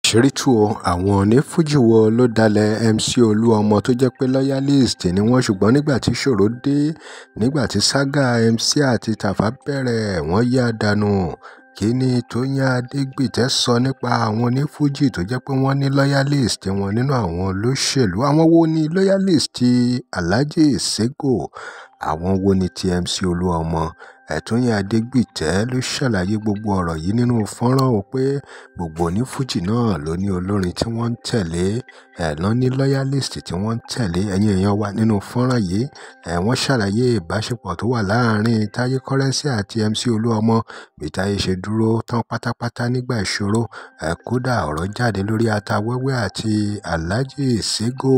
ṣètò àwọn onífuji wo ló dalẹ̀ MC Olúọmọ tó jẹ́ pé loyalist ni wọ́n, ṣùgbọ́n nígbà tí ìṣòro dé, nígbà tí saga MC àti Tafa bẹ̀rẹ̀, wọ́n yá dànù. Kí ni Tóyìn Adégbìtẹ́ sọ nípa àwọn onífuji tó jẹ́ pé wọ́n ní loyalist wọn nínú àwọn olóṣèlú? Àwọn wo ni loyalist ti Alhaji Sego? Àwọn wo ni ti MC Olúọmọ? Tóyìn Adégbìtẹ́ ló ṣàlàyé gbogbo ọ̀rọ̀ yìí nínú fọ́nrán o pé gbogbo onífuji náà ló ní olórin tí wọ́n ń tẹ̀lé, ló ní loyalist tí wọ́n ń tẹ̀lé. Ẹ̀yin èèyàn wa nínú fọ́nrán yìí, wọ́n ṣàlàyé ìbáṣepọ̀ tó wà láàárín Táyé Currency àti MC Olúọmọ, bí Táyé ṣe dúró tán pátápátá nígbà ìṣòro. Kódà ọ̀rọ̀ jáde lórí Atawẹ́wẹ́ àti Alhaji Sego.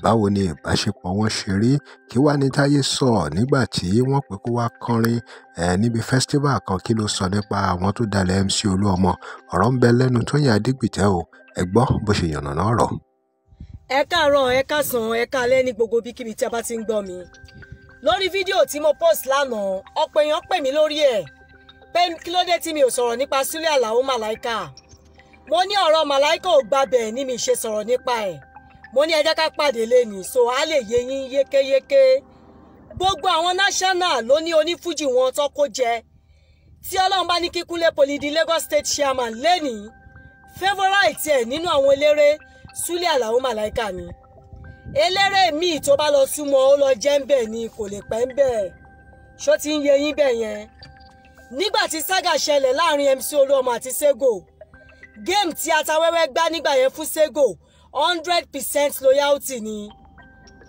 Báwo ni ìbáṣepọ̀ wọn ṣe rí? Kí wá ní Táyé sọ nígbà tí wọ́n pè kó wá kọrin níbi festival kan? Kí ló sọ nípa àwọn tó dalẹ̀ MC Olúọmọ? Ọ̀rọ̀ ń bẹ lẹ́nu Tóyìn Adégbìtẹ́ o. Ẹ gbọ́ bó ṣe yànnàná ọ̀rọ̀. Ẹ káàárọ̀, ẹ káàsán, ẹ káalẹ́ ní gbogbo bíkíbi tí a bá ti ń gbọ́ mi. Lórí fídíò tí mo post lánàá, ọ̀pọ̀ èèyàn pè mí lórí ẹ̀ pé kí ló dé tí mi ò sọ̀rọ̀ nípa Sule Alao Malaika. Mo ní ọ̀rọ̀ Malaika ò gbabẹ̀ ní mi ṣe sọ̀rọ̀ nípa ẹ̀. Mo ní ẹ jẹ́ ká pàdé lẹ́nìí so a lè yé yín yékéyéké. Gbogbo àwọn national ló ní onífuji wọn tó kó jẹ. Tí Ọlọ́run bá ní kí Kúnlé Poli di Lagos State Chairman lẹ́nìí, favourite ẹ̀ nínú àwọn eléré Sule Alao Malaika ni. Eléré míì tó bá lọ súnmọ́ ó lọ jẹ́ ń bẹ̀ ni kò lè pẹ́ ń bẹ̀. Ṣó ti ń yé yín bẹ̀ yẹn? Nígbà tí saga ṣẹlẹ̀ láàrin MC Olúọmọ àti Sego, game tí Atawẹ́wẹ́ gbá nígbà yẹn fún Sego 100% loyalty ni.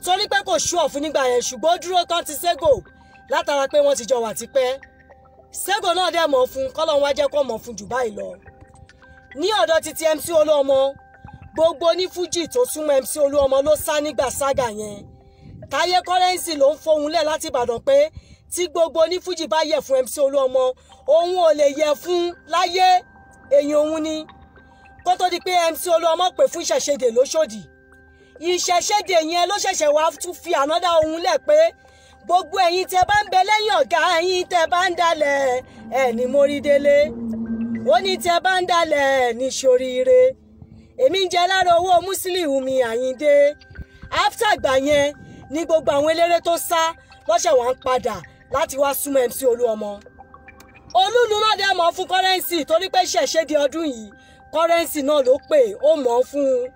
Torí pé kò ṣúọ̀ fún nígbà yẹn, ṣùgbọ́n ó dúró tán ti Sego látara pé wọ́n ti jọ wà tipẹ́. Sego náà dẹ̀ mọ̀ fún, kọ́lọ́run wá jẹ́ kó mọ̀ fún jù báyìí lọ. Ní ọ̀dọ̀ títí MC Olúọmọ, gbogbo onífuji tó súnmọ́ MC Olúọmọ ló sá nígbà saga yẹn. Táyé Currency ló ń fohùn lẹ̀ láti Ìbàdàn pé tí gbogbo onífuji bá yẹ̀ fún MC Olúọmọ, òun ò lè yẹ̀ fún láyé, èèyàn òun ni. Kó tó di pé MC Olúọmọ pè fún ìṣẹ̀ṣẹ̀dè lóṣòdì. Ìṣẹ̀ṣẹ̀dè yẹn ló ṣẹ̀ṣẹ̀ wá tún fi ànádà ohun lẹ̀ pé gbogbo ẹ̀yin tẹ́ bá ń bẹ lẹ́yìn ọ̀gá ẹ̀yin tẹ́ bá ń dalẹ̀ ẹ̀ ní mórí délé. Ó ní tẹ́ bá ń dalẹ̀ ẹ̀ ní ṣoríire. Èmi ń jẹ lára owó Musiliu mi Àyìndé. After ìgbà yẹn ni gbogbo àwọn eléré tó sá lọ́ṣẹ̀ wá ń padà láti wá súnmọ́ MC Olúọmọ. Olúlu náà dẹ̀ mọ̀ fún Currency torí pé ṣẹ̀ṣẹ̀dè ọdún yìí Currency náà ló pè ó mọ̀ fún un.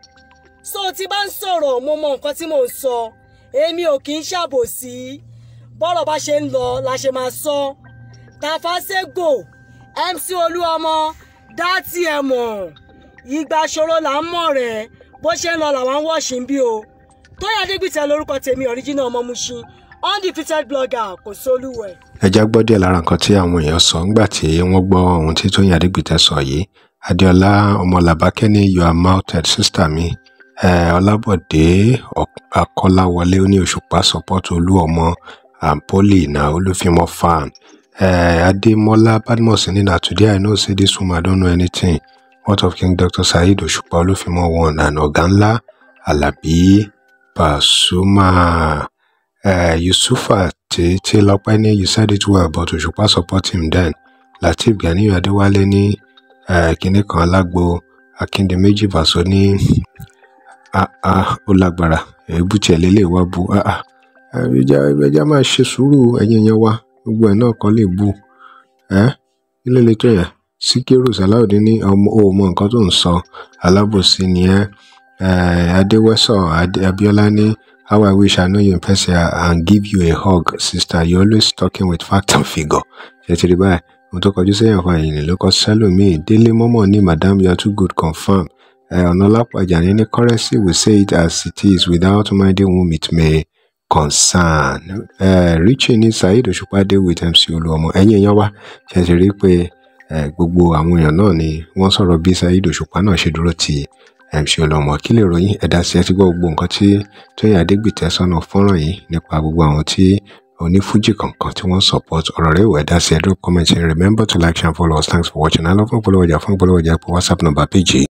So tí bá ń sọ̀rọ̀ mo mọ nǹkan tí mò ń sọ. Èmi ò kì í ṣàbòsí. Bọ́rọ̀ bá ṣe ń lọ la ṣe máa sọ. Tafa Sego, MC Olúọmọ, dá tiẹ̀ mọ̀. Ìgbà ṣòro là ń mọ̀ rẹ̀, bó ṣe ń lọ làwọn ń wọ̀ṣì ń bí o. Tóyìn Adégbìtẹ́ lórúkọ tèmi, original ọmọ Mushin, undefeated blogger, kò sólúwẹ̀. Ẹ já gbọ́ díẹ̀ lára nǹkan tí àwọn èèyàn sọ nígbà tí wọ́n gbọ́ ohun tí Tóyìn Adégbìtẹ́ sọ yìí. Adéọlá ọmọ Làbákẹ́ ní you are mounted sister mi. Ọlábọ̀dé Akọ́láwọlé ó ní Òṣùpá support Olúọmọ and Poli na Olúfimọ fan. Adémọ́lá Badmus ní na today I know say this woman don't know anything. What of King Dr. Saheed Òṣùpá Olúfimọ one and ọ̀gá ńlá Àlàbí Pasuma. Yusufa tí lọ́pẹ́ ní you said it well but Òṣùpá support him then. Lateef Ganiyu Adéwálé ní kinní kan alágbo Akíndéméjì Bàṣọ ní ó lágbára èébútì ẹ̀lẹ́lẹ̀ wá bu ẹja máa ṣe sùúrù ẹ̀yin yẹn wá gbogbo ẹ̀ náà kan lè bu ilé ilé tó yẹ. Síkírù Sàláùdín ní ọmọ nǹkan tó ń sọ alábòsí ni ẹ́. Adéwẹ́sọ̀ Abíọ́lá ní how I wish I know you in person and give you a hug sister, you always talking with fact and figure. Ṣé ti rí báyìí mo tó kọjú sẹ́yìn kan ẹ̀yìn ló kọ́ sẹ́lòmíì. Délé mọ́mọ́ ní madam you are too good confirm. Ọ̀nàlápọ̀ Àjàní ní Currency will say it as it is without minding whom it may concern. Richie ní Saheed Òṣùpá dé with MC Olúọmọ. Ẹ̀yin èèyàn wá ṣe ti rí pé gbogbo àwọn èèyàn náà ni wọ́n sọ̀rọ̀ bí Saheed Òṣùpá náà ṣe dúró ti MC Olúọmọ. Kí lè ròyìn ẹ̀dá sí ẹ ti gbọ́ gbogbo nǹkan tí Tóyìn Adégbìtẹ́ sọ́nà fọ́nrán yìí nípa gbogbo àwọn tí onífuji kankan tí wọ́n support ọ̀rọ̀ rẹ̀ wò ẹ̀dá sí ẹ drop comment. Remember to like, share, follow us. Thanks for watching. I love fún polówó ọjà fún polówó ọjà pé WhatsApp number page.